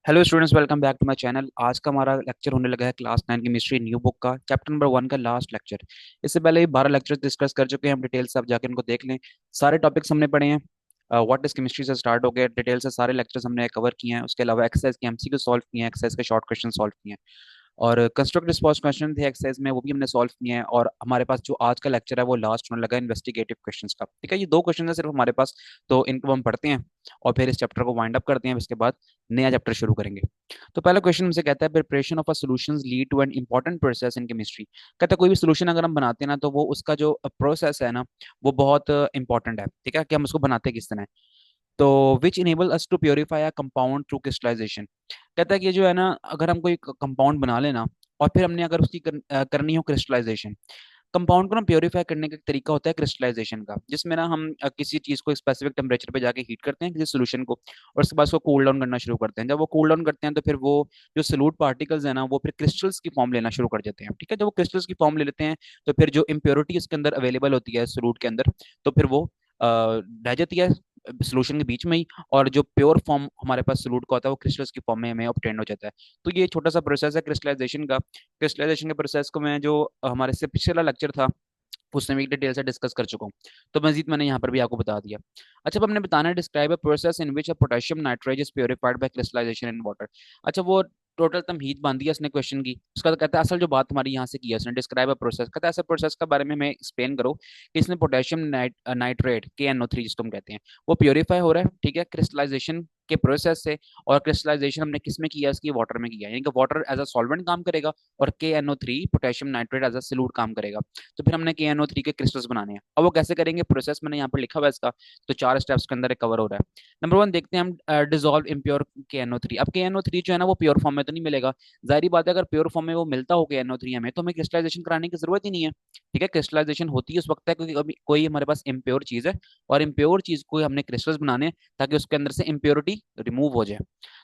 Hello students, welcome back to my channel. आज का हमारा लेक्चर होने लगा है क्लास 9 केमिस्ट्री न्यू बुक का चैप्टर नंबर 1 का लास्ट लेक्चर। इससे पहले ही 12 लेक्चर्स डिस्कस कर चुके हैं हम। डिटेल से आप जाके उनको देख लें। सारे टॉपिक्स हमने पढ़े हैं। व्हाट इज केमिस्ट्री से स्टार्ट हो गया, डिटेल से सारे लेक्चर्स हमने कवर किए हैं। उसके अलावा एक्सरसाइज के एमसीक्यू सॉल्व किए हैं, एक्सरसाइज के शॉर्ट क्वेश्चन सॉल्व किए हैं और कंस्ट्रक्ट रिस्पॉन्स क्वेश्चन थे एक्सरसाइज में, वो भी हमने सॉल्व किए हैं। और हमारे पास जो आज का लेक्चर है वो लास्ट होने लगा इन्वेस्टिगेटिव क्वेश्चंस का। ठीक है, ये दो क्वेश्चन है सिर्फ हमारे पास, तो इनको हम पढ़ते हैं और फिर इस चैप्टर को वाइंड अप करते हैं। इसके बाद नया चैप्टर शुरू करेंगे। तो पहला क्वेश्चन हमसे कहता है, preparation of a solutions lead to an important process in chemistry. कहता है कोई भी सोल्यूशन अगर हम बनाते हैं ना, तो वो उसका जो प्रोसेस है ना, वो बहुत इंपॉर्टेंट है। ठीक है, कि हम उसको बनाते किस तरह हैं। तो which enable us to purify a compound through crystallisation. कहता है कि जो है ना, अगर हम कोई कंपाउंड बना लेना और फिर हमने अगर उसकी करनी हो क्रिस्टलाइजेशन। कंपाउंड को ना प्योरीफाई करने का एक तरीका होता है क्रिस्टलाइजेशन का, जिसमें ना हम किसी चीज को स्पेसिफिक टेम्परेचर पे जाके हीट करते हैं किसी सोल्यूशन को, और उसके बाद उसको कूल डाउन करना शुरू करते हैं। जब वो कूल डाउन करते हैं तो फिर वो जो सोल्यूट पार्टिकल्स है ना, वो फिर क्रिस्टल्स की फॉर्म लेना शुरू कर देते हैं। ठीक है, जब वो क्रिस्टल्स की फॉर्म ले लेते हैं तो फिर जो इम्प्योरिटी उसके अंदर अवेलेबल होती है सोल्यूट के अंदर, तो फिर वो रह जाती है सोल्यूशन के बीच में ही। और जो प्योर फॉर्म हमारे पास सोल्यूट का होता है वो क्रिस्टल्स की फॉर्म में हमें ऑब्टेन हो जाता है। तो ये छोटा सा प्रोसेस है क्रिस्टलाइजेशन का। क्रिस्टलाइजेशन के प्रोसेस को मैं जो हमारे से पिछला लेक्चर था उसमें भी डिटेल से डिस्कस कर चुका हूँ, तो मजीद मैंने यहाँ पर भी आपको बता दिया। अच्छा, अब हमने बताना है describe a process in which a potassium nitrate is purified by crystallization in water. अच्छा, वो टोटल तमहीद बांध दिया इसने क्वेश्चन की। उसका तो कहता है असल जो बात हमारी यहाँ से की है उसने, डिस्क्राइब अ प्रोसेस, कहता है ऐसे प्रोसेस के बारे में हमें एक्सप्लेन करो कि इसमें पोटेशियम नाइट्रेट KNO3 जिसको हम कहते हैं, वो प्योरीफाई हो रहा है। ठीक है, क्रिस्टलाइजेशन के प्रोसेस से। और क्रिस्टलाइजेशन हमने किस में किया, इसकी वाटर में किया, यानी कि वाटर एज अ सॉल्वेंट काम करेगा और KNO3 potassium nitrate as a solute काम करेगा। तो फिर हमने KNO3 के क्रिस्टल्स बनाने हैं। अब वो कैसे करेंगे, प्रोसेस मैंने यहाँ पर लिखा हुआ है इसका, तो 4 स्टेप्स के अंदर कवर हो रहा है। नंबर 1 देखते हैं हम, डिजोल्व इम्प्योर KNO3। अब KNO3 जो है ना, वो प्योर फॉर्म में तो नहीं मिलेगा। जाहिर बात है, अगर प्योर फॉर्म में वो मिलता हो KNO3 हमें, तो हमें क्रिस्टलाइजेशन कराने की जरूरत ही नहीं है। ठीक है, क्रिस्टलाइजेशन होती है उस वक्त है क्योंकि अभी कोई हमारे पास इम्प्योर चीज है, और इम्प्योर चीज को हमने क्रिस्टल्स बनाने हैं ताकि उसके अंदर से इम्प्योरिटी रिमूव हो जाए।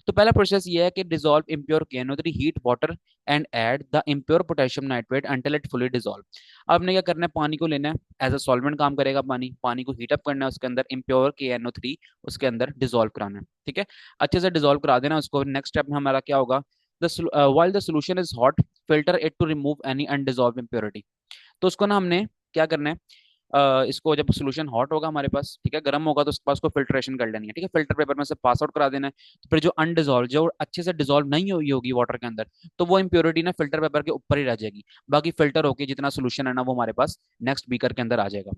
तो पहला प्रोसेस ये है कि dissolve impure KNO3, heat water and add the impure potassium nitrate until it fully dissolve. अब हमने क्या करना है, पानी को लेना है, एज अ सॉल्वेंट काम करेगा पानी। पानी को हीट अप करना है, उसके अंदर इम्प्योर KNO3 उसके अंदर डिजोल्व कराना है। ठीक है, अच्छे से डिजोल्व करा देना उसको। नेक्स्ट स्टेप में हमारा क्या होगा, while the solution is hot, filter it to remove any undissolved impurity। तो उसको ना हमने क्या करना है, इसको जब सोल्यूशन हॉट होगा हमारे पास, ठीक है, गर्म होगा, तो उसके पास को फिल्ट्रेशन कर लेनी है। ठीक है, फिल्टर पेपर में से पास आउट करा देना है। तो फिर जो अनडिजोल्व, जो अच्छे से डिजोल्व नहीं हुई होगी वाटर के अंदर, तो वो इंप्योरिटी ना फिल्टर पेपर के ऊपर ही रह जाएगी। बाकी फिल्टर होके जितना सोल्यूशन है ना, वो हमारे पास नेक्स्ट बीकर के अंदर आ जाएगा।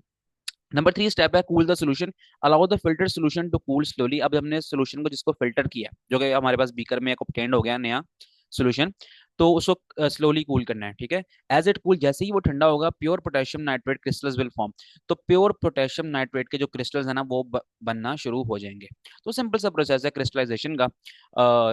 नंबर 3 स्टेप है cool the solution, allow the filter solution to cool slowly. अब हमने सोल्यूशन को जिसको फिल्टर किया, जो कि हमारे पास बीकर में एक ऑब्टेन्ड हो गया नया सोल्यूशन, तो उसको स्लोली कूल करना है। ठीक है, एज इट कूल, जैसे ही वो ठंडा होगा, pure potassium nitrate crystals will form. तो प्योर पोटेशियम नाइट्रेट के जो क्रिस्टल्स है ना, वो बनना शुरू हो जाएंगे। तो सिंपल सा प्रोसेस है क्रिस्टलाइजेशन का,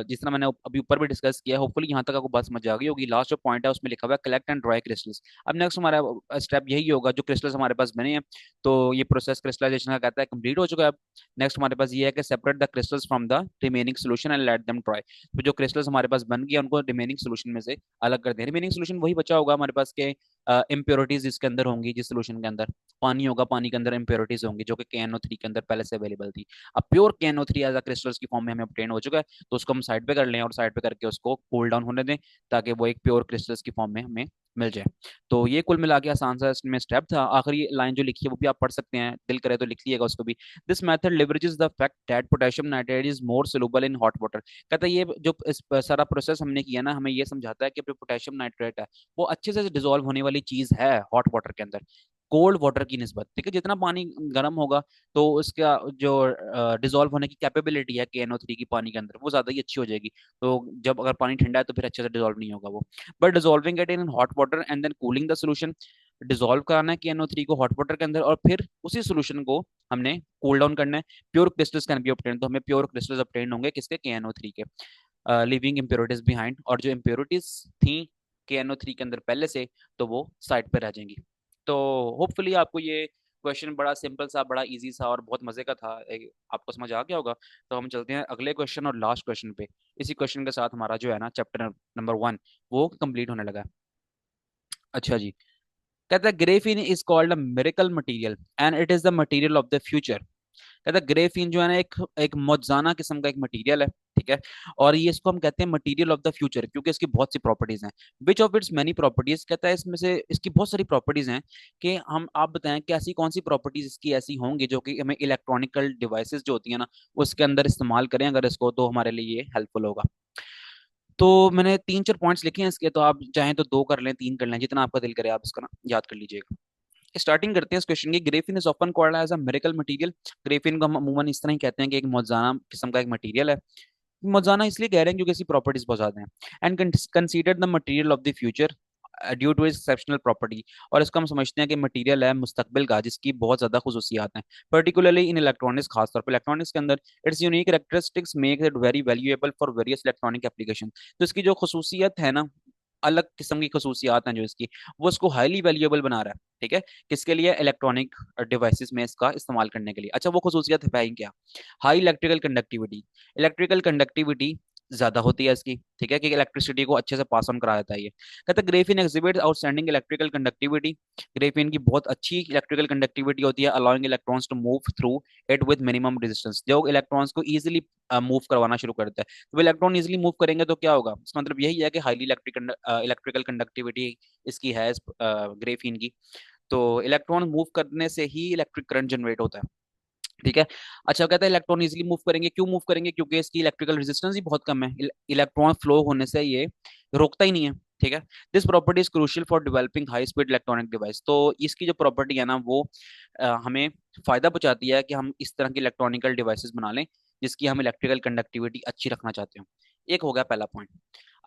जिस तरह मैंने अभी ऊपर भी डिस्कस किया। होपफुली यहाँ तक आपको बात समझ आ गई होगी। लास्ट जो पॉइंट है उसमें लिखा हुआ है कलेक्ट एंड ड्राई क्रिस्टल्स। अब नेक्स्ट हमारा स्टेप यही होगा, जो क्रिस्टल्स हमारे पास बने हैं, तो ये प्रोसेस क्रिस्टलाइजेशन का कहता है कंप्लीट हो चुका है। अब नेक्स्ट हमारे पास ये है कि separate the crystals from the remaining solution and let them dry. तो जो क्रिस्टल्स हमारे पास बन गए उनको रिमेनिंग सोल्यूशन में से अलग कर दें। रिमेनिंग सोल्यूशन वही बचा होगा हमारे पास के इम्प्योरिटीज जिसके अंदर होंगी, जिस सोल्यूशन के अंदर पानी होगा, पानी के अंदर इम्प्योरिटीज होंगी जो कि KNO3 के अंदर पहले से अवेलेबल थी। अब pure KNO3 as a crystals की फॉर्म में हमें ऑब्टेन हो चुका है, तो उसको हम साइड पे कर लें और साइड पे करके उसको कूल डाउन होने दें, ताकि वो एक प्योर क्रिस्टल्स की फॉर्म में हमें मिल जाए। तो ये कुल मिला के आसान सा इसमें स्टेप था। आखिरी लाइन जो लिखी है वो भी आप पढ़ सकते हैं, दिल करे तो लिख लीजिएगा उसको भी। This method leverages the fact that potassium nitrate is more soluble in hot water. कहता है ये जो इस सारा प्रोसेस हमने किया ना, हमें ये समझाता है कि जो पोटेशियम नाइट्रेट है वो अच्छे से डिजोल्व होने वाली चीज है हॉट वाटर के अंदर, कोल्ड वाटर की निस्बत। ठीक है, जितना पानी गर्म होगा तो उसका जो डिजोल्व होने की कैपेबिलिटी है KNO3 की पानी के अंदर, वो ज्यादा ही अच्छी हो जाएगी। तो जब अगर पानी ठंडा है तो फिर अच्छे से डिजोल्व नहीं होगा वो। But dissolving it in hot water and then cooling the solution, dissolve कराना है KNO3 को हॉट वाटर के अंदर, और फिर उसी सोल्यूशन को हमने कूल डाउन करना है। Pure crystals can be obtain, तो हमें प्योर क्रिस्टल्स ऑब्टेन होंगे किसके, KNO3 के, लिविंग इम्प्योरिटीज बिहाइंड। और जो इम्प्योरिटीज थी KNO3 के अंदर पहले से, तो वो साइड पर रह जाएंगी। तो होपफुली आपको ये क्वेश्चन बड़ा सिंपल सा, बड़ा इजी सा और बहुत मजे का था, आपको समझ आ गया होगा। तो हम चलते हैं अगले क्वेश्चन और लास्ट क्वेश्चन पे। इसी क्वेश्चन के साथ हमारा जो है ना चैप्टर नंबर 1 वो कंप्लीट होने लगा है। अच्छा जी, कहता है graphene is called a miracle material and it is the material of the future. कहता है ग्रेफीन जो है ना एक एक मौजाना किस्म का एक मटेरियल है, ठीक है। और ये इसको हम कहते हैं मटेरियल ऑफ द फ्यूचर, क्योंकि इसकी बहुत सी प्रॉपर्टीज हैं। Which of its many properties, कहता है इसमें से इसकी बहुत सारी प्रॉपर्टीज हैं कि हम आप बताएं कि ऐसी कौन सी प्रॉपर्टीज इसकी ऐसी होंगी जो कि हमें इलेक्ट्रॉनिकल डिवाइसेस जो होती है ना उसके अंदर इस्तेमाल करें अगर इसको, तो हमारे लिए ये हेल्पफुल होगा। तो मैंने तीन चार पॉइंट्स लिखे हैं इसके, तो आप चाहें तो दो कर लें, तीन कर लें, जितना आपका दिल करे आप इसका ना याद कर लीजिएगा। स्टार्टिंग करते हैं इस क्वेश्चन की। Graphene is often called as a miracle material. Graphene को हम अमूमन इस तरह ही कहते हैं कि एक मौजाना किस्म का एक मटेरियल है। मौजाना इसलिए कह रहे हैं क्योंकि इसकी प्रॉपर्टीज बहुत ज्यादा हैं। And considered the material of the future due to exceptional property. और इसको हम समझते हैं कि मटेरियल है मुस्तकबिल का जिसकी बहुत ज्यादा खुसूसियात हैं, पर्टिकुलरली इन इलेक्ट्रॉनिक्स, खासतौर पर इलेक्ट्रॉनिक्स के अंदर। It's unique characteristics make it very valuable for various electronic application. तो इसकी जो खसूसियत है ना, अलग किस्म की खसूसियात हैं जो इसकी, वो इसको हाईली वैल्यूएबल बना रहा है, ठीक है। किसके लिए? इलेक्ट्रॉनिक डिवाइसेस में इसका इस्तेमाल करने के लिए। अच्छा, वो खसूसियत है ही क्या? High electrical conductivity. Electrical conductivity ज्यादा होती है इसकी, ठीक है, कि इलेक्ट्रिसिटी को अच्छे से पास ऑन करा देता है ये। कहता है graphene exhibit outstanding electrical conductivity. Graphene की बहुत अच्छी इलेक्ट्रिकल कंडक्टिविटी होती है, allowing electrons to move through it with minimum resistance. जो इलेक्ट्रॉन्स को इजीली मूव करवाना शुरू करता है। तो इलेक्ट्रॉन इजीली मूव करेंगे तो क्या होगा? इसका मतलब यही है कि हाईली इलेक्ट्रिकल कंडक्टिविटी इसकी है इस ग्रेफिन की। तो इलेक्ट्रॉन मूव करने से ही इलेक्ट्रिक करंट जनरेट होता है, ठीक है। अच्छा, कहता है इलेक्ट्रॉन इजीली मूव करेंगे, क्यों मूव करेंगे? क्योंकि इसकी इलेक्ट्रिकल रेजिस्टेंस ही बहुत कम है, इलेक्ट्रॉन फ्लो होने से ये रोकता ही नहीं है, ठीक है। This property is crucial for developing high speed electronic device. तो इसकी जो प्रॉपर्टी है ना वो हमें फायदा पहुंचाती है कि हम इस तरह की इलेक्ट्रॉनिकल डिवाइसेस बना लें जिसकी हम इलेक्ट्रिकल कंडक्टिविटी अच्छी रखना चाहते हो। एक हो गया पहला पॉइंट।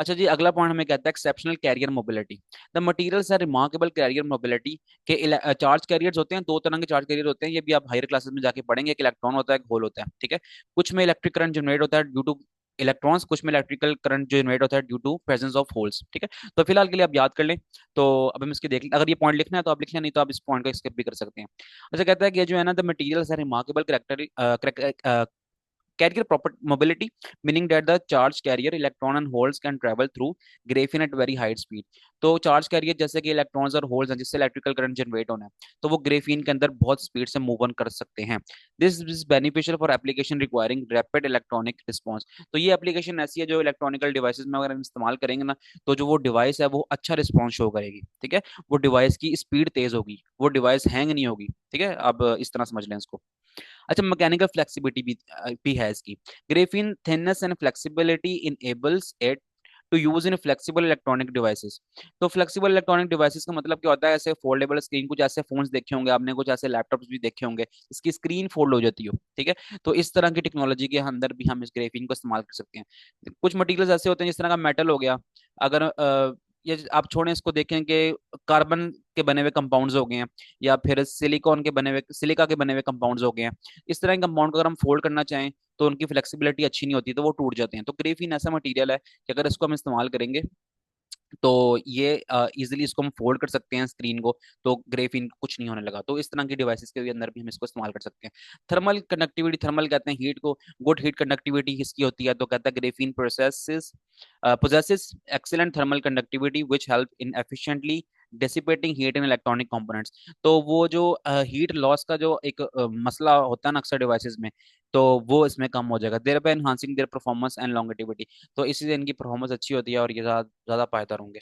अच्छा जी, अगला पॉइंट हमें कहता है exceptional carrier mobility. The materials are remarkable carrier mobility. के चार्ज कैरियर्स होते हैं, दो तरह के चार्ज कैरियर होते हैं, ये भी आप हायर क्लासेस में जाके पढ़ेंगे। एक इलेक्ट्रॉन होता है, एक होल होता है, ठीक है। कुछ में इलेक्ट्रिक करंट जनरेट होता है ड्यू टू इलेक्ट्रॉन्स, कुछ में इलेक्ट्रिकल करंट जो जनरेट होता है due to presence of holes, ठीक है। तो फिलहाल के लिए आप याद कर लें। तो अब हम इसके देख लें, अगर ये पॉइंट लिखना है तो आप लिख लें, नहीं तो आप इस पॉइंट को स्किप भी कर सकते हैं। अच्छा, कहता है कि ये जो है ना the materials are remarkable character carrier proper mobility, meaning that the charge carrier electron and holes can travel through graphene at very high speed। तो चार्ज कैरियर जैसे कि इलेक्ट्रॉन्स और होल्स हैं जिससे इलेक्ट्रिकल करंट जनरेट होना है, तो वो ग्रेफीन के अंदर बहुत स्पीड से मूव ऑन कर सकते हैं। This is beneficial for application requiring rapid electronic response. तो ये एप्लीकेशन ऐसी है जो इलेक्ट्रॉनिकल डिवाइसेस में अगर हम इस्तेमाल करेंगे ना, तो जो वो डिवाइस है वो अच्छा रिस्पॉन्स शो करेगी, ठीक है। वो डिवाइस की स्पीड तेज होगी, वो डिवाइस हैंग नहीं होगी, ठीक है। अब इस तरह समझ लें इसको। अच्छा, मैकेनिकल फ्लेक्सिबिलिटी भी है इसकी। Graphene thinness and flexibility enables it to use in flexible electronic devices. तो फ्लेक्सिबल इलेक्ट्रॉनिक डिवाइसेस का मतलब क्या होता है? ऐसे फोल्डेबल स्क्रीन, कुछ ऐसे फोन्स देखे होंगे आपने, कुछ ऐसे लैपटॉप्स भी देखे होंगे इसकी स्क्रीन फोल्ड हो जाती हो, ठीक है। तो इस तरह की टेक्नोलॉजी के अंदर भी हम इस ग्रेफीन को इस्तेमाल कर सकते हैं। कुछ मटेरियल्स ऐसे होते हैं जिस तरह का मेटल हो गया, अगर ये आप छोड़ें इसको, देखें कि कार्बन के बने हुए कंपाउंड्स हो गए हैं, या फिर सिलिकॉन के बने हुए, सिलिका के बने हुए कंपाउंड्स हो गए हैं। इस तरह के कंपाउंड को अगर हम फोल्ड करना चाहें तो उनकी फ्लेक्सिबिलिटी अच्छी नहीं होती, तो वो टूट जाते हैं। तो ग्रेफीन ऐसा मटेरियल है कि अगर इसको हम इस्तेमाल करेंगे तो ये इजीली इसको हम फोल्ड कर सकते हैं स्क्रीन को, तो ग्रेफीन कुछ नहीं होने लगा। तो इस तरह की डिवाइसेस के भी अंदर भी हम इसको इस्तेमाल कर सकते हैं। थर्मल कंडक्टिविटी, थर्मल कहते हैं हीट को, गुड हीट कंडक्टिविटी इसकी होती है। तो कहता है graphene processes possesses excellent thermal conductivity which help in efficiently dissipating heat in electronic components। तो वो जो हीट लॉस का जो एक मसला होता है ना अक्सर डिवाइसेस में, तो वो इसमें कम हो जाएगा, thereby enhancing their performance and longevity. तो इसी से इनकी परफॉर्मेंस अच्छी होती है और ये ज्यादा ज्यादा पायदार होंगे।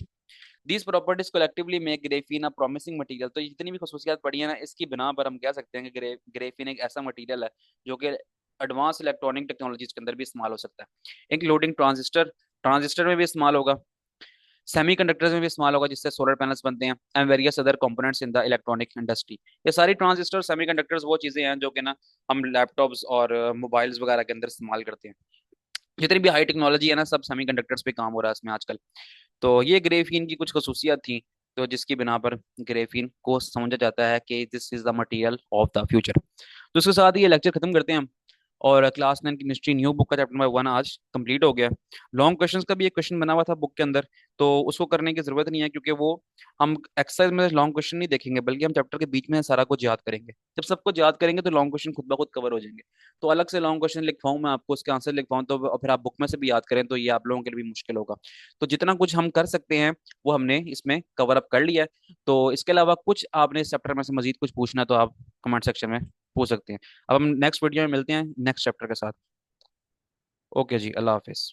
These properties collectively make graphene a promising material. तो जितनी भी खसूसियात पड़ी है ना, इसकी बिना पर हम कह सकते हैं कि ग्रेफीन एक ऐसा मटेरियल है जो कि एडवांस इलेक्ट्रॉनिक टेक्नोलॉजीज के अंदर भी इस्तेमाल हो सकता है, इंक्लूडिंग ट्रांजिस्टर, ट्रांजिस्टर में भी इस्तेमाल होगा, सेमीकंडक्टर्स में भी इस्तेमाल होगा जिससे सोलर पैनल्स बनते हैं, and various other components in the electronic industry. ये सारी ट्रांजिस्टर, सेमीकंडक्टर्स वो चीजें हैं जो कि ना हम लैपटॉप्स और मोबाइल्स वगैरह के अंदर इस्तेमाल करते हैं। जितनी भी हाई टेक्नोलॉजी है ना, सब सेमीकंडक्टर्स पे काम हो रहा है इसमें आजकल। तो ये ग्रेफीन की कुछ खसूसियात थी, तो जिसकी बिना पर ग्रेफीन को समझा जाता है कि this is the material of the future. तो इसके साथ ही ये लेक्चर खत्म करते हैं हम। और क्लास 9 केमिस्ट्री न्यू बुक का चैप्टर नंबर 1 आज कंप्लीट हो गया। लॉन्ग क्वेश्चंस का भी एक क्वेश्चन बना हुआ था बुक के अंदर, तो उसको करने की जरूरत नहीं है, क्योंकि वो हम एक्सरसाइज में लॉन्ग क्वेश्चन नहीं देखेंगे, बल्कि हम चैप्टर के बीच में सारा कुछ याद करेंगे। जब सब कुछ याद करेंगे तो लॉन्ग क्वेश्चन खुद ब खुद कवर हो जाएंगे। तो अलग से लॉन्ग क्वेश्चन लिखवाऊं मैं आपको, उसके आंसर लिखवाऊं, तो और फिर आप बुक में से भी याद करें, तो ये आप लोगों के लिए भी मुश्किल होगा। तो जितना कुछ हम कर सकते हैं वो हमने इसमें कवर अप कर लिया है। तो इसके अलावा कुछ आपने इस चैप्टर में से मजीद कुछ पूछना तो आप कमेंट सेक्शन में पूछ सकते हैं। अब हम नेक्स्ट वीडियो में मिलते हैं नेक्स्ट चैप्टर के साथ। ओके जी, अल्लाह हाफिज।